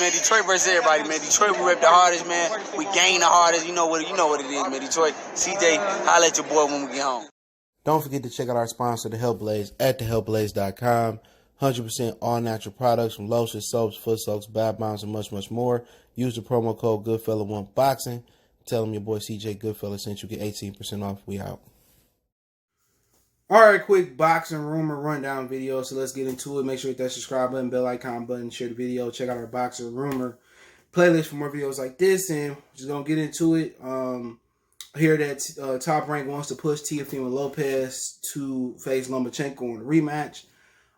man. Detroit versus everybody, man. Detroit, we rep the hardest, man. We gain the hardest. You know what it is, man. Detroit, CJ, holla at your boy when we get home. Don't forget to check out our sponsor, The Health Blaze, at thehealthblaze.com. 100% all natural products from lotions, soaps, foot soaks, bath bombs, and much, much more. Use the promo code Goodfella1Boxing. Tell them your boy CJ Goodfella sent you. Get 18% off. We out. All right, quick boxing rumor rundown video. So let's get into it. Make sure you hit that subscribe button, bell icon button, share the video. Check out our boxing rumor playlist for more videos like this. And we're just going to get into it. I hear that Top Rank wants to push Teofimo Lopez to face Lomachenko in a rematch.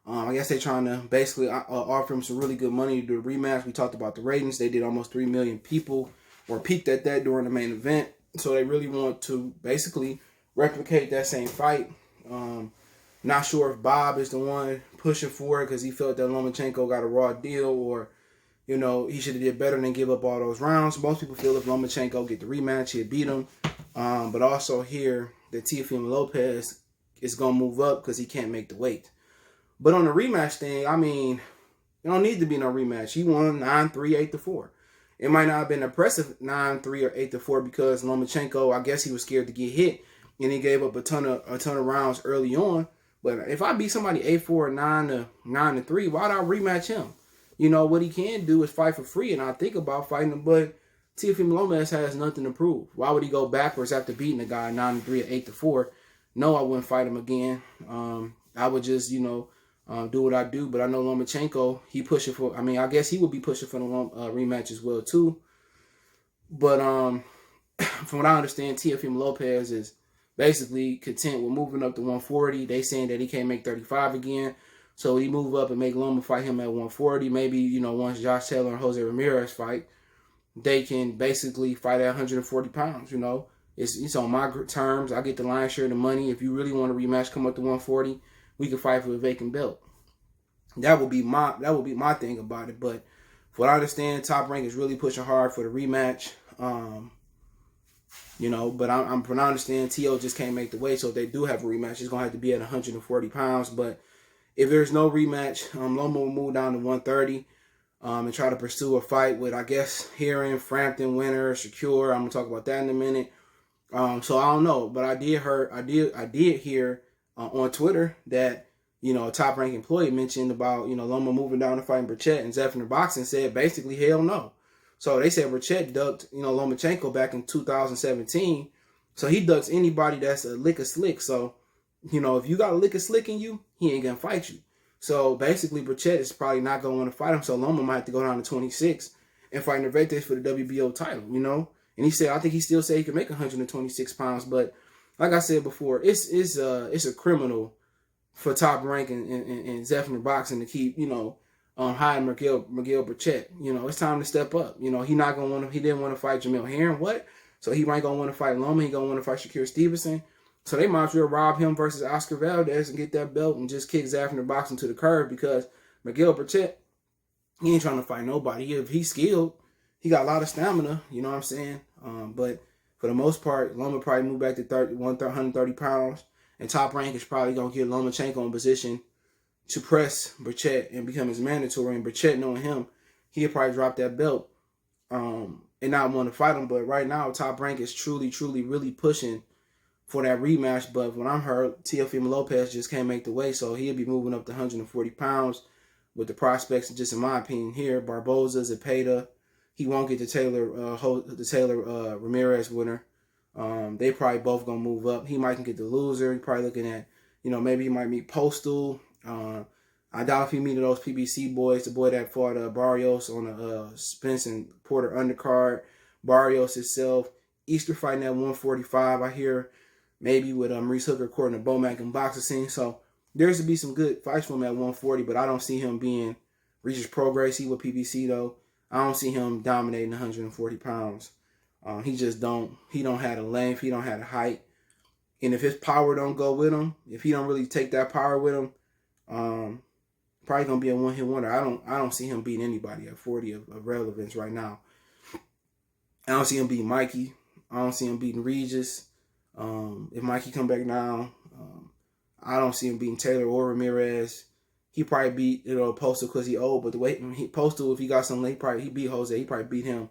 I guess they're trying to basically offer him some really good money to do a rematch. We talked about the ratings. They did almost 3 million people or peaked at that during the main event. So they really want to basically replicate that same fight. Not sure if Bob is the one pushing for it because he felt that Lomachenko got a raw deal, or, you know, he should have did better than give up all those rounds. Most people feel if Lomachenko get the rematch, he'd beat him. But also hear that Teofimo Lopez is going to move up because he can't make the weight. But on the rematch thing, I mean, you don't need to be no rematch. He won 9-3, 8-4. It might not have been impressive 9-3 or 8-4 because Lomachenko, I guess he was scared to get hit. And he gave up a ton of rounds early on. But if I beat somebody 8-4 or 9-3, why'd I rematch him? You know, what he can do is fight for free, and I think about fighting him, but Teofimo Lopez has nothing to prove. Why would he go backwards after beating a guy 9-3 or 8-4? No, I wouldn't fight him again. I would just, you know, do what I do. But I know Lomachenko, he pushing for, I mean, I guess he would be pushing for the rematch as well, too. But from what I understand, Teofimo Lopez is basically content with moving up to 140. They saying that he can't make 35 again. So he move up and make Loma fight him at 140. Maybe, you know, once Josh Taylor and Jose Ramirez fight, they can basically fight at 140 pounds, you know. It's on my terms. I get the lion's share of the money. If you really want a rematch, come up to 140. We can fight for a vacant belt. That would be my thing about it. But for what I understand, Top Rank is really pushing hard for the rematch. You know, but from what I understand, T.O. just can't make the weight. So if they do have a rematch, it's going to have to be at 140 pounds. But if there's no rematch, Loma will move down to 130 and try to pursue a fight with, I guess, Heron, Frampton, Winner, Shakur. I'm going to talk about that in a minute. So I don't know. But I did hear on Twitter that, you know, a Top Rank employee mentioned about, you know, Loma moving down to fighting Burchett, and Zephyr Boxing said basically hell no. So they said Burchett ducked, you know, Lomachenko back in 2017. So he ducks anybody that's a lick of slick. So, you know, if you got a lick of slick in you, he ain't going to fight you. So basically, Burchett is probably not going to want to fight him. So Loma might have to go down to 26 and fight Nervantes for the WBO title, you know. And he said, I think he still said he can make 126 pounds. But like I said before, it's a criminal for Top Rank and Zephyr Boxing to keep, you know, hiding Miguel Burchett. You know, it's time to step up. You know, he didn't want to fight Jamel Heron. What? So he might gonna want to fight Loma. He gonna want to fight Shakur Stevenson. So they might as well rob him versus Oscar Valdez and get that belt and just kick Zephyr Boxing to the curb, because Miguel Burchett, he ain't trying to fight nobody. If he's skilled, he got a lot of stamina. You know what I'm saying? But for the most part, Loma probably moved back to 130 pounds, and Top Rank is probably gonna get Lomachenko in position to press Burchett and become his mandatory. And Burchett, knowing him, he'll probably drop that belt and not want to fight him. But right now, Top Rank is truly, really pushing for that rematch. But when I'm heard, Teofimo Lopez just can't make the weight, so he'll be moving up to 140 pounds with the prospects, just in my opinion here, Barboza, Zepeda. He won't get the Taylor Ramirez winner. They probably both going to move up. He might get the loser. He's probably looking at, you know, maybe he might meet Postal. I doubt if he meet those PBC boys, the boy that fought Barrios on a Spence and Porter undercard. Barrios itself, Easter fighting at 145. I hear maybe with Maurice Hooker, according to Bomac and boxing scene. So there's to be some good fights for him at 140, but I don't see him being Regis Prograis. He with PBC though. I don't see him dominating 140 pounds. He don't have the length. He don't have the height. And if his power don't go with him, if he don't really take that power with him, probably gonna be a one-hit wonder. I don't see him beating anybody at 40 of relevance right now. I don't see him beating Mikey. I don't see him beating Regis. If Mikey come back now, I don't see him beating Taylor or Ramirez. he probably beat Postal because he old. But the way Postal, if he got something, he beat Jose. He probably beat him.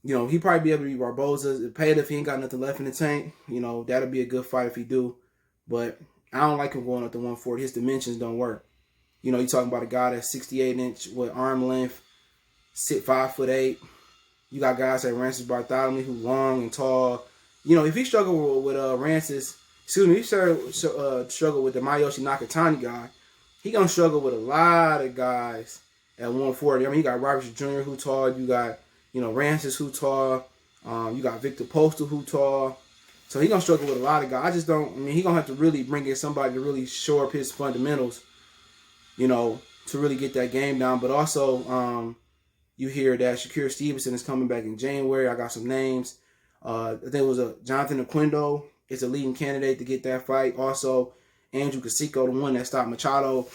He probably be able to beat Barboza. Payet if he ain't got nothing left in the tank. That'll be a good fight if he do. But I don't like him going up to 140. His dimensions don't work. You talking about a guy that's 68-inch with arm length, 5'8". You got guys like Rancis Bartholomew who long and tall. If he struggle with Rancis, he struggle with the Mayoshi Nakatani guy, he gonna struggle with a lot of guys at 140. I mean, you got Robertson Jr. who tall. You got Rancis who tall. You got Victor Postal who tall. So he gonna struggle with a lot of guys. I just don't. I mean, he gonna have to really bring in somebody to really shore up his fundamentals. To really get that game down. But also, you hear that Shakur Stevenson is coming back in January. I got some names. I think it was Jonathan Oquendo is a leading candidate to get that fight. Also, Andrew Casico, the one that stopped Machado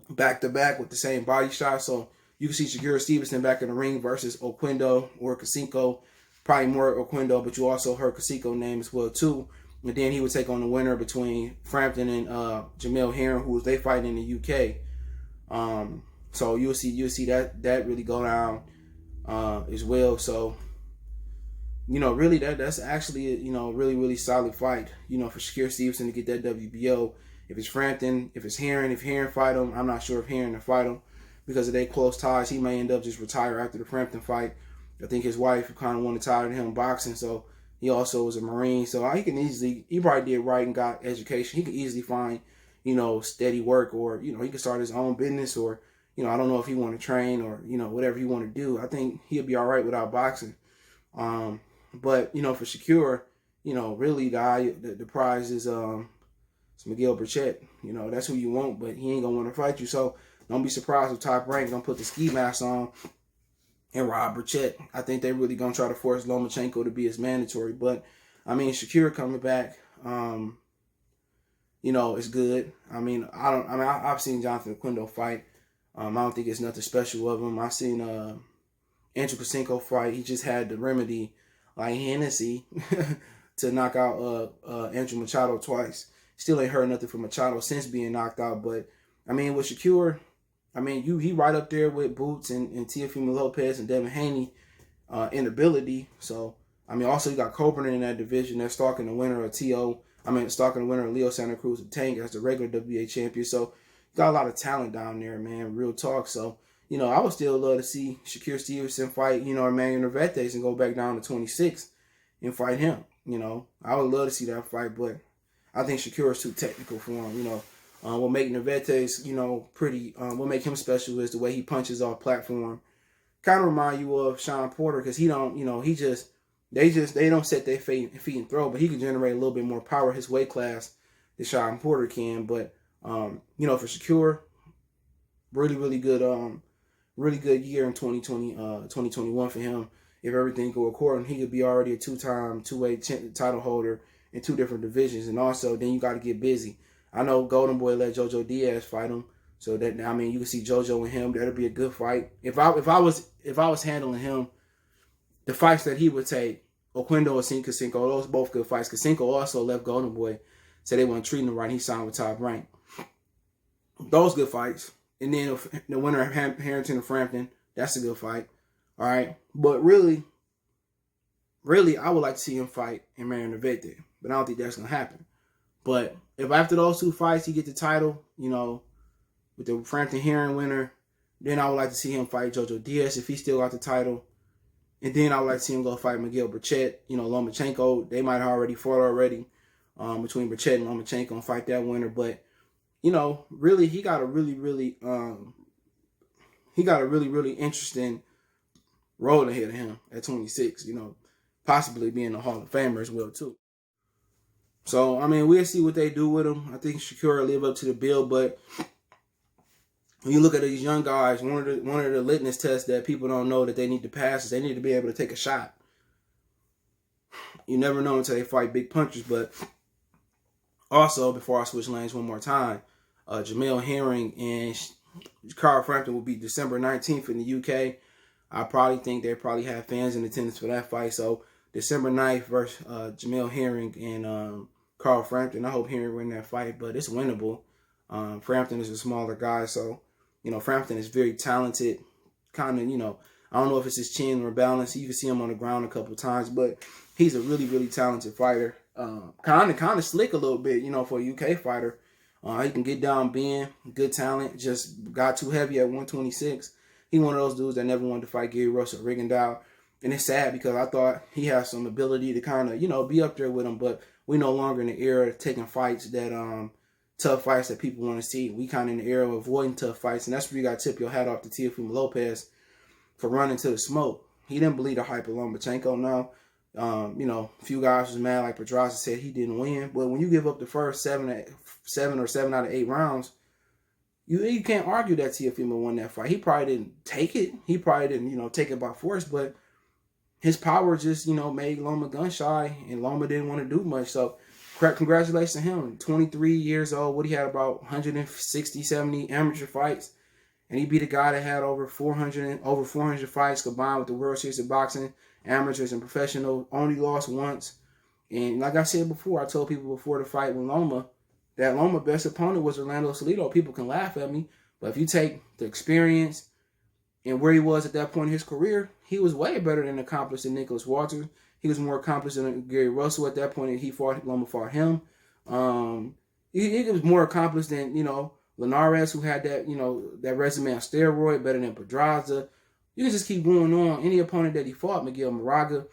back-to-back with the same body shot. So you can see Shakur Stevenson back in the ring versus Oquendo or Casico. Probably more Oquendo, but you also heard Casico name as well, too. And then he would take on the winner between Frampton and Jamel Herring, who they fighting in the UK. So you'll see that really go down as well. So really that's actually a really, really solid fight, for Shakur Stevenson to get that WBO. If it's Frampton, if Herring fight him, I'm not sure if Herring to fight him because of their close ties. He may end up just retire after the Frampton fight. I think his wife kind of wanted tired of him boxing, so he also was a Marine. So he probably did right and got education. He could easily find, steady work, or, he could start his own business, or, I don't know if he want to train or, whatever he want to do. I think he'll be all right without boxing. But, for Shakur, really the prize is it's Miguel Burchett. That's who you want, but he ain't going to want to fight you. So don't be surprised if Top Rank going to put the ski mask on and rob Burchett. I think they really going to try to force Lomachenko to be his mandatory. But, I mean, Shakur coming back, it's good. I've seen Jonathan Oquendo fight. I don't think it's nothing special of him. I've seen Andrew Casico fight. He just had the remedy, like Hennessy, to knock out Andrew Machado twice. Still ain't heard nothing from Machado since being knocked out. But, with Shakur, he right up there with Boots and Teofimo Lopez and Devin Haney in ability. So, also you got Coburn in that division. They're stalking the winner of stalking the winner of Leo Santa Cruz and Tank as the regular WBA champion. So, got a lot of talent down there, man. Real talk. So, I would still love to see Shakur Stevenson fight, Emmanuel Navarrete and go back down to 26 and fight him. I would love to see that fight, but I think Shakur is too technical for him. What make Navarrete's, what make him special is the way he punches off platform. Kind of remind you of Sean Porter, because he don't, they don't set their feet and throw, but he can generate a little bit more power his weight class than Sean Porter can. But for Shakur, really, really good year in 2021 for him. If everything go according, he could be already a two-time two-weight title holder in 2 different divisions. And also, then you got to get busy. I know Golden Boy let Jojo Diaz fight him, so that you can see Jojo and him. That'll be a good fight. If I was handling him, the fights that he would take, Oquendo or Casico, those both good fights. Casico also left Golden Boy, said they weren't treating him right. He signed with Top Rank. Those good fights. And then the winner of Harrington and Frampton, that's a good fight. All right. But really, I would like to see him fight Emmanuel Navarrete. But I don't think that's going to happen. But if after those 2 fights he get the title, with the Frampton Herring winner, then I would like to see him fight Jojo Diaz if he still got the title. And then I would like to see him go fight Miguel Burchett. Lomachenko, they might have already fought between Burchett and Lomachenko and fight that winner. But really, he got a really, really interesting road ahead of him at 26. Possibly being a Hall of Famer as well too. So we'll see what they do with him. I think Shakur will live up to the bill, but when you look at these young guys, one of the litmus tests that people don't know that they need to pass is they need to be able to take a shot. You never know until they fight big punchers, but also, before I switch lanes one more time, Jamel Herring and Carl Frampton will be December 19th in the UK. I probably think they probably have fans in attendance for that fight. So December 9th versus Jamel Herring and Carl Frampton. I hope Herring win that fight, but it's winnable. Frampton is a smaller guy, so, you know, Frampton is very talented. Kind of, you know, I don't know if it's his chin or balance. You can see him on the ground a couple times, but he's a really, really talented fighter. Kind of slick a little bit, you know, for a UK fighter. He can get down, bend, good talent. Just got too heavy at 126. He one of those dudes that never wanted to fight Gary Russell Rigondeaux. And it's sad because I thought he has some ability to kind of, you know, be up there with him, but we no longer in the era of taking fights that, tough fights that people want to see. We kind of in the era of avoiding tough fights, and that's where you got to tip your hat off to Teofimo Lopez for running to the smoke. He didn't believe the hype of Lomachenko now. You know, a few guys was mad, like Pedraza said he didn't win, but when you give up the first 7 or 7 out of 8 rounds, you can't argue that Teofimo won that fight. He probably didn't take it. He probably didn't, you know, take it by force, but his power just, you know, made Loma gun shy, and Loma didn't want to do much. So, congratulations to him. 23 years old. What he had about 160, 70 amateur fights, and he beat a guy that had over 400 fights combined with the World Series of Boxing, amateurs and professional. Only lost once. And like I said before, I told people before the fight with Loma that Loma's best opponent was Orlando Salido. People can laugh at me, but if you take the experience and where he was at that point in his career, he was way better than accomplished than Nicholas Walters. He was more accomplished than Gary Russell at that point, and Loma fought him. He was more accomplished than, you know, Linares, who had that, you know, that resume on steroid, better than Pedraza. You can just keep going on. Any opponent that he fought, Miguel Moraga,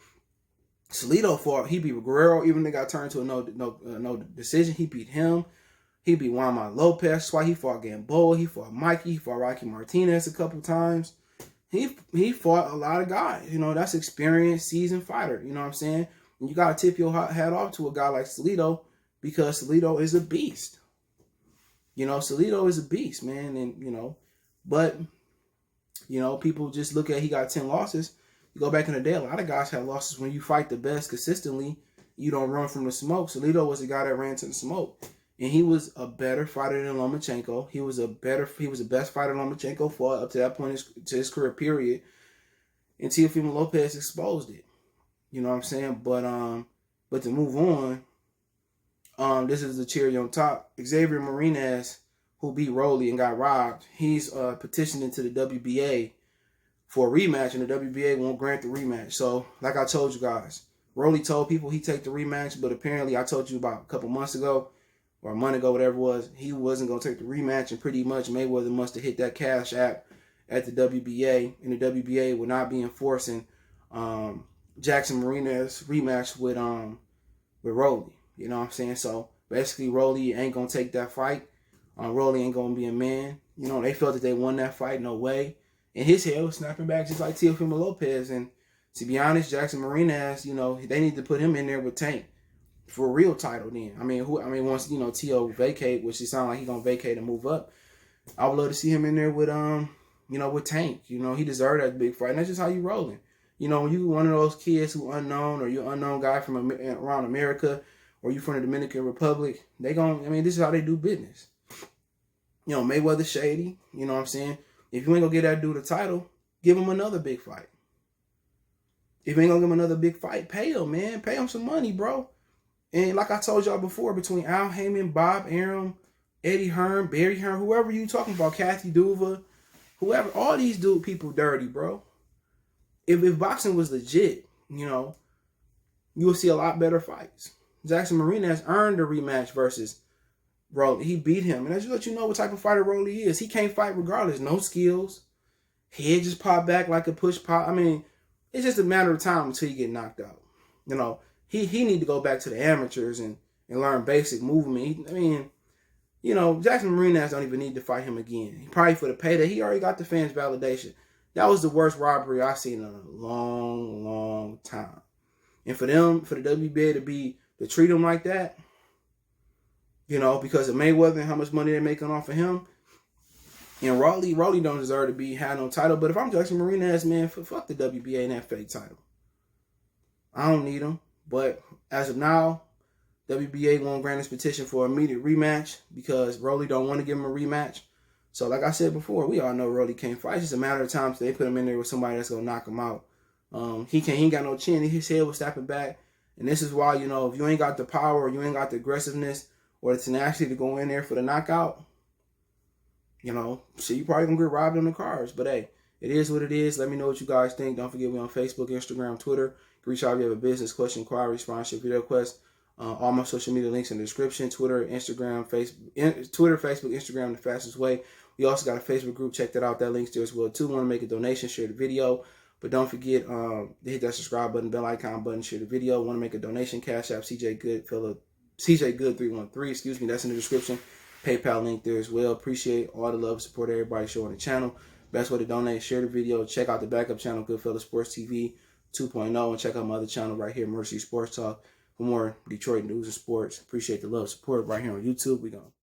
Salido fought. He beat Guerrero, even they got turned to a no decision. He beat him. He beat Juan Lopez. That's why he fought Gamboa. He fought Mikey. He fought Rocky Martinez a couple times. He fought a lot of guys. You know, that's experienced, seasoned fighter. You know what I'm saying? And you got to tip your hat off to a guy like Salido, because Salido is a beast. You know, Salido is a beast, man. And, you know, but, you know, people just look at he got 10 losses. You go back in the day, a lot of guys have losses. When you fight the best consistently, you don't run from the smoke. Salido was the guy that ran to the smoke. And he was a better fighter than Lomachenko. He was the best fighter Lomachenko fought up to that point to his career period. And Teofimo Lopez exposed it. You know what I'm saying? But to move on, this is the cherry on top. Xavier Marinez, who beat Rollie and got robbed, he's petitioning to the WBA for a rematch, and the WBA won't grant the rematch. So, like I told you guys, Rollie told people he'd take the rematch, but apparently I told you about a couple months ago, or a month ago, whatever it was, he wasn't going to take the rematch, and pretty much Mayweather must have hit that cash app at the WBA, and the WBA would not be enforcing Jackson Marinez rematch with Rollie. You know what I'm saying? So basically, Rollie ain't going to take that fight. Rollie ain't going to be a man. You know, they felt that they won that fight, no way. And his head was snapping back just like Teofimo Lopez. And to be honest, Jackson Marinez, you know, they need to put him in there with Tank for a real title then. I mean, once, you know, Teo vacate, which it sounds like he's going to vacate and move up, I would love to see him in there with, you know, with Tank. You know, he deserved that big fight. And that's just how you rolling. You know, when you one of those kids who unknown, or you're an unknown guy from around America, or you from the Dominican Republic, this is how they do business. You know, Mayweather shady, you know what I'm saying? If you ain't going to get that dude a title, give him another big fight. If you ain't going to give him another big fight, pay him, man. Pay him some money, bro. And like I told y'all before, between Al Heyman, Bob Arum, Eddie Hearn, Barry Hearn, whoever you talking about, Kathy Duva, whoever, all these people dirty, bro. If boxing was legit, you know, you will see a lot better fights. Jackson Marinez earned a rematch versus Rollie. He beat him. And that just let you know what type of fighter Rollie is. He can't fight regardless. No skills. Head just pop back like a push pop. I mean, it's just a matter of time until you get knocked out. You know, he need to go back to the amateurs and learn basic movement. You know, Jackson Marinez don't even need to fight him again. He probably for the payday. He already got the fans' validation. That was the worst robbery I've seen in a long, long time. And for the WBA to treat him like that, you know, because of Mayweather and how much money they're making off of him. And Rollie don't deserve to have no title. But if I'm Jackson Marinez, man, fuck the WBA and that fake title. I don't need him. But as of now, WBA won't grant his petition for immediate rematch because Rollie don't want to give him a rematch. So like I said before, we all know Rollie can't fight. It's just a matter of time till they put him in there with somebody that's going to knock him out. He ain't got no chin. His head was snapping back. And this is why, you know, if you ain't got the power or you ain't got the aggressiveness or the tenacity to go in there for the knockout, you know, shit, you probably gonna get robbed on the cars. But hey, it is what it is. Let me know what you guys think. Don't forget we on Facebook, Instagram, Twitter. You can reach out if you have a business question, inquiry, sponsorship, video request. All my social media links in the description. Twitter, Facebook, Instagram, the fastest way. We also got a Facebook group. Check that out. That link's there as well too. Want to make a donation? Share the video. But don't forget to hit that subscribe button, bell icon button, share the video. Want to make a donation? Cash App CJ Good 313. Excuse me. That's in the description. PayPal link there as well. Appreciate all the love and support everybody showing the channel. Best way to donate, share the video. Check out the backup channel, Goodfellas Sports TV 2.0. And check out my other channel right here, Mercy Sports Talk, for more Detroit news and sports. Appreciate the love and support right here on YouTube. We going